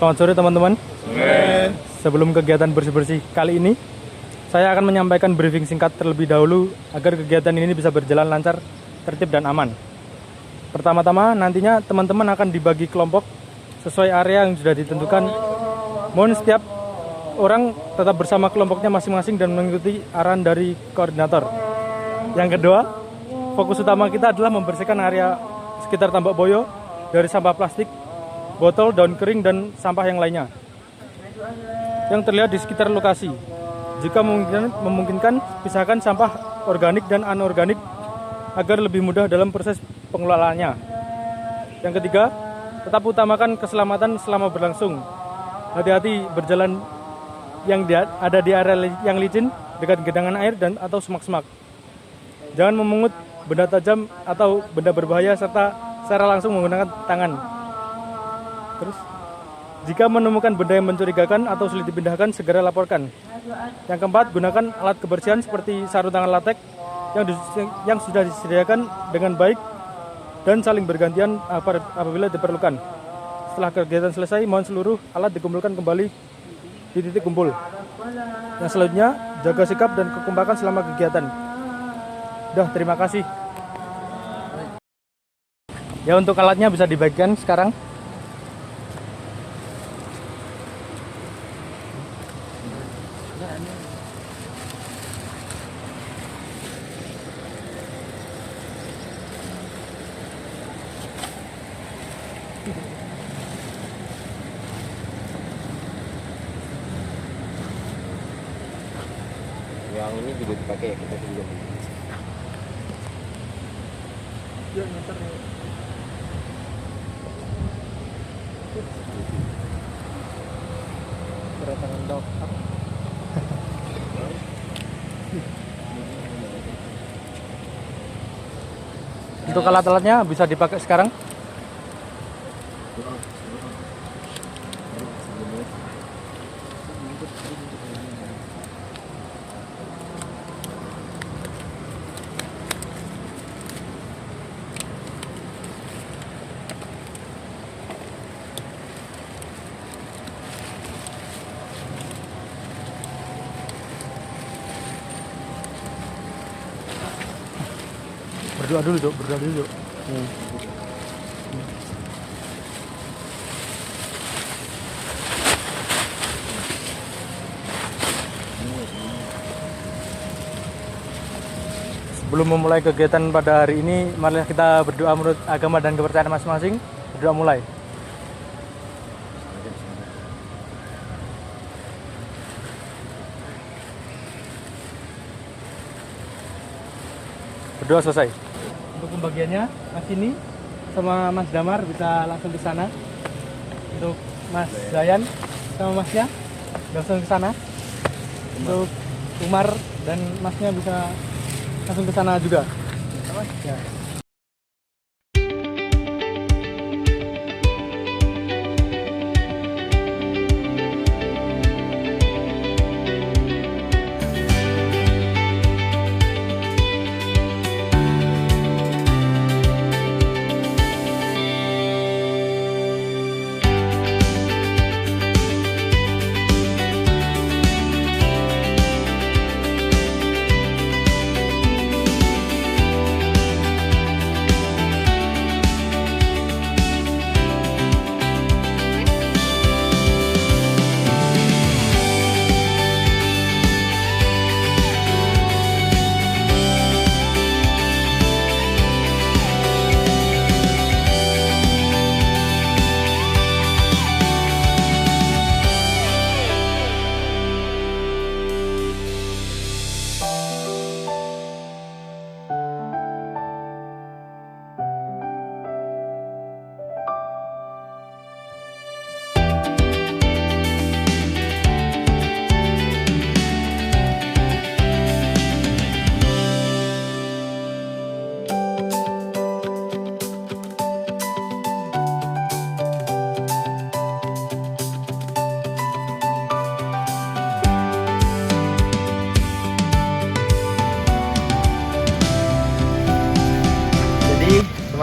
Selamat sore teman-teman. Sebelum kegiatan bersih-bersih kali ini, saya akan menyampaikan briefing singkat terlebih dahulu agar kegiatan ini bisa berjalan lancar, tertib dan aman. Pertama-tama nantinya teman-teman akan dibagi kelompok sesuai area yang sudah ditentukan. Mohon setiap orang tetap bersama kelompoknya masing-masing dan mengikuti arahan dari koordinator. Yang kedua, fokus utama kita adalah membersihkan area sekitar Tambak Boyo dari sampah plastik, botol, daun kering, dan sampah yang lainnya yang terlihat di sekitar lokasi. Jika memungkinkan, pisahkan sampah organik dan anorganik agar lebih mudah dalam proses pengelolaannya. Yang ketiga, tetap utamakan keselamatan selama berlangsung. Hati-hati berjalan yang ada di area yang licin, dekat genangan air dan atau semak-semak. Jangan memungut benda tajam atau benda berbahaya serta secara langsung menggunakan tangan. Terus, jika menemukan benda yang mencurigakan atau sulit dipindahkan, segera laporkan. Yang keempat, gunakan alat kebersihan seperti sarung tangan latex yang sudah disediakan dengan baik dan saling bergantian apabila diperlukan. Setelah kegiatan selesai, mohon seluruh alat dikumpulkan kembali di titik kumpul. Yang selanjutnya, jaga sikap dan kekompakan selama kegiatan. Terima kasih. Ya, untuk alatnya bisa dibagikan sekarang. Yang ini juga dipakai ya, kita juga. Ya, ntar nih. Kedatangan dokter. Untuk alat-alatnya bisa dipakai sekarang. Berdoa dulu, Dok. Berdoa dulu, Dok. Sebelum memulai kegiatan pada hari ini, marilah kita berdoa menurut agama dan kepercayaan masing-masing. Berdoa mulai. Berdoa selesai. Untuk pembagiannya, Mas ini sama Mas Damar bisa langsung ke sana. Untuk Mas Zayan sama Masnya langsung ke sana. Untuk Umar dan Masnya bisa langsung ke sana juga. Ya.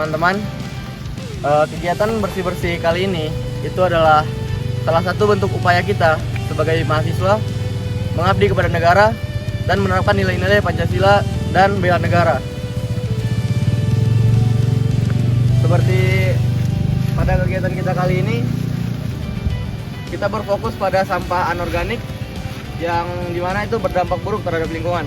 teman-teman, kegiatan bersih-bersih kali ini itu adalah salah satu bentuk upaya kita sebagai mahasiswa mengabdi kepada negara dan menerapkan nilai-nilai Pancasila dan bela negara. Seperti pada kegiatan kita kali ini, kita berfokus pada sampah anorganik yang dimana itu berdampak buruk terhadap lingkungan.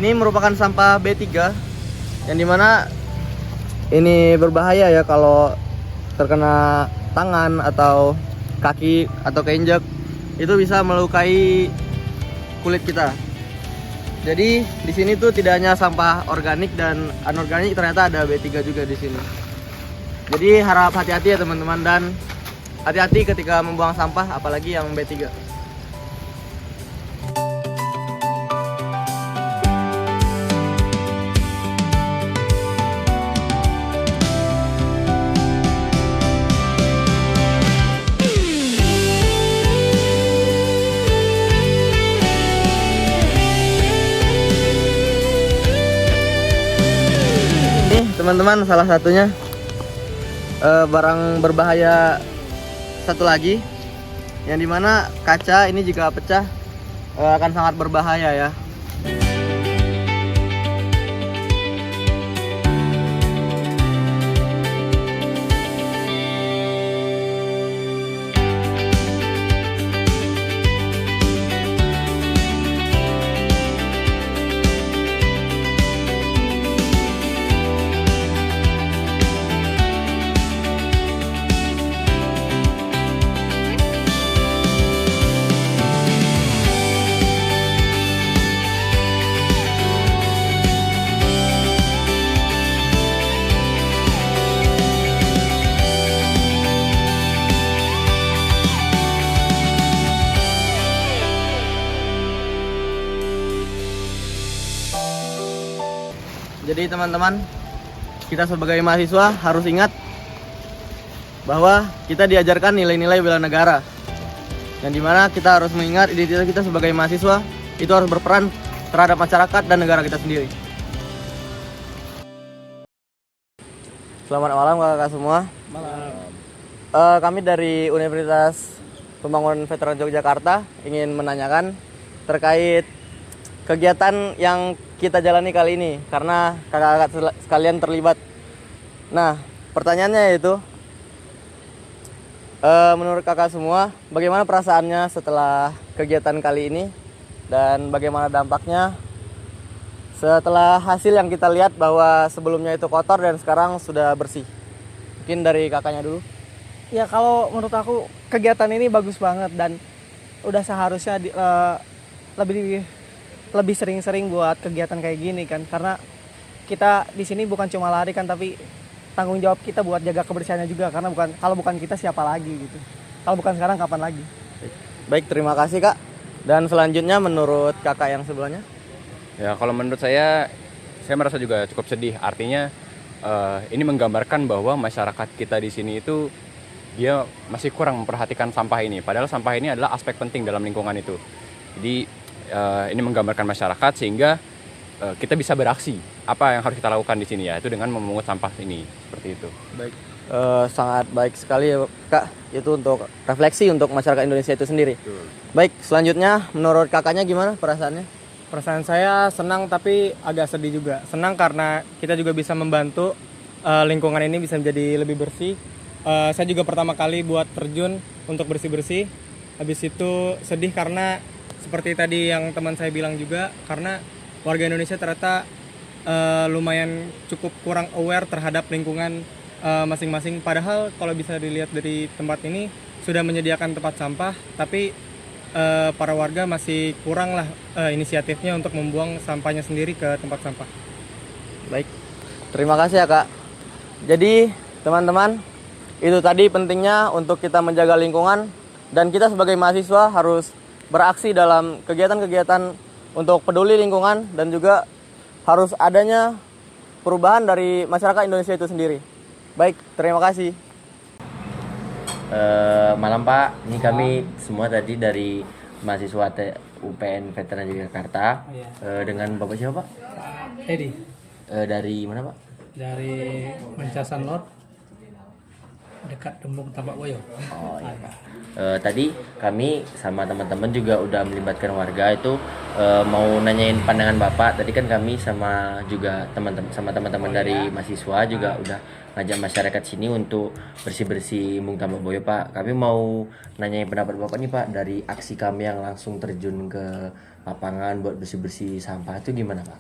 Ini merupakan sampah B3 yang dimana ini berbahaya ya kalau terkena tangan atau kaki atau keinjak, itu bisa melukai kulit kita. Jadi di sini tuh tidak hanya sampah organik dan anorganik, ternyata ada B3 juga di sini. Jadi harap hati-hati ya teman-teman, dan hati-hati ketika membuang sampah apalagi yang B3. Teman-teman, salah satunya barang berbahaya satu lagi, yang dimana kaca ini jika pecah akan sangat berbahaya ya. Jadi teman-teman, kita sebagai mahasiswa harus ingat bahwa kita diajarkan nilai-nilai bela negara, yang dimana kita harus mengingat identitas kita sebagai mahasiswa itu harus berperan terhadap masyarakat dan negara kita sendiri. Selamat malam kakak semua. Malam. Kami dari Universitas Pembangunan Veteran Yogyakarta ingin menanyakan terkait kegiatan yang kita jalani kali ini, karena kakak-kakak sekalian terlibat. Nah, pertanyaannya yaitu, menurut kakak semua, bagaimana perasaannya setelah kegiatan kali ini, dan bagaimana dampaknya setelah hasil yang kita lihat bahwa sebelumnya itu kotor dan sekarang sudah bersih? Mungkin dari kakaknya dulu. Ya, kalau menurut aku kegiatan ini bagus banget dan udah seharusnya lebih sering-sering buat kegiatan kayak gini kan, karena kita di sini bukan cuma lari kan, tapi tanggung jawab kita buat jaga kebersihannya juga, karena kalau bukan kita siapa lagi gitu. Kalau bukan sekarang kapan lagi? Baik, terima kasih kak. Dan selanjutnya menurut kakak yang sebelahnya? Ya, kalau menurut saya merasa juga cukup sedih. Artinya ini menggambarkan bahwa masyarakat kita di sini itu dia masih kurang memperhatikan sampah ini. Padahal sampah ini adalah aspek penting dalam lingkungan itu. Jadi ini menggambarkan masyarakat sehingga kita bisa beraksi. Apa yang harus kita lakukan di sini ya? Itu dengan memungut sampah ini, seperti itu. Baik, sangat baik sekali ya kak. Itu untuk refleksi untuk masyarakat Indonesia itu sendiri. Betul. Baik, selanjutnya menurut kakaknya gimana perasaannya? Perasaan saya senang tapi agak sedih juga. Senang karena kita juga bisa membantu lingkungan ini bisa menjadi lebih bersih. Saya juga pertama kali buat terjun untuk bersih-bersih. Habis itu sedih karena seperti tadi yang teman saya bilang juga, karena warga Indonesia ternyata lumayan cukup kurang aware terhadap lingkungan masing-masing. Padahal kalau bisa dilihat dari tempat ini sudah menyediakan tempat sampah, tapi para warga masih kurang lah inisiatifnya untuk membuang sampahnya sendiri ke tempat sampah. Baik, terima kasih ya kak. Jadi teman-teman, itu tadi pentingnya untuk kita menjaga lingkungan, dan kita sebagai mahasiswa harus beraksi dalam kegiatan-kegiatan untuk peduli lingkungan dan juga harus adanya perubahan dari masyarakat Indonesia itu sendiri. Baik, terima kasih. Malam Pak, ini kami semua tadi dari mahasiswa UPN Veteran Yogyakarta. Dengan Bapak siapa Pak? Edi Dari mana Pak? dari Mencasan Lor dekat Dembung Tambak Boyo. Oh iya Pak. Tadi kami sama teman-teman juga udah melibatkan warga itu mau nanyain pandangan Bapak. Tadi kan kami sama juga teman-teman dari mahasiswa juga udah ngajak masyarakat sini untuk bersih-bersih Embung Tambak Boyo Pak. Kami mau nanyain pendapat Bapak nih Pak dari aksi kami yang langsung terjun ke lapangan buat bersih-bersih sampah itu gimana Pak?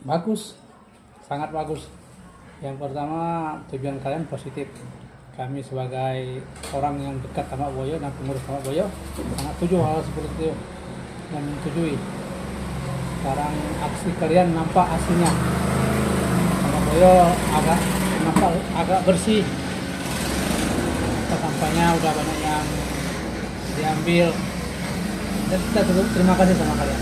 Bagus, sangat bagus. Yang pertama tujuan kalian positif. Kami sebagai orang yang dekat Tambak Boyo dan pengurus Tambak Boyo sangat setuju hal seperti itu dan menyetujui. Sekarang aksi kalian nampak hasilnya. Tambak Boyo agak bersih. Sampahnya udah banyak yang diambil. Dan kita terima kasih sama kalian.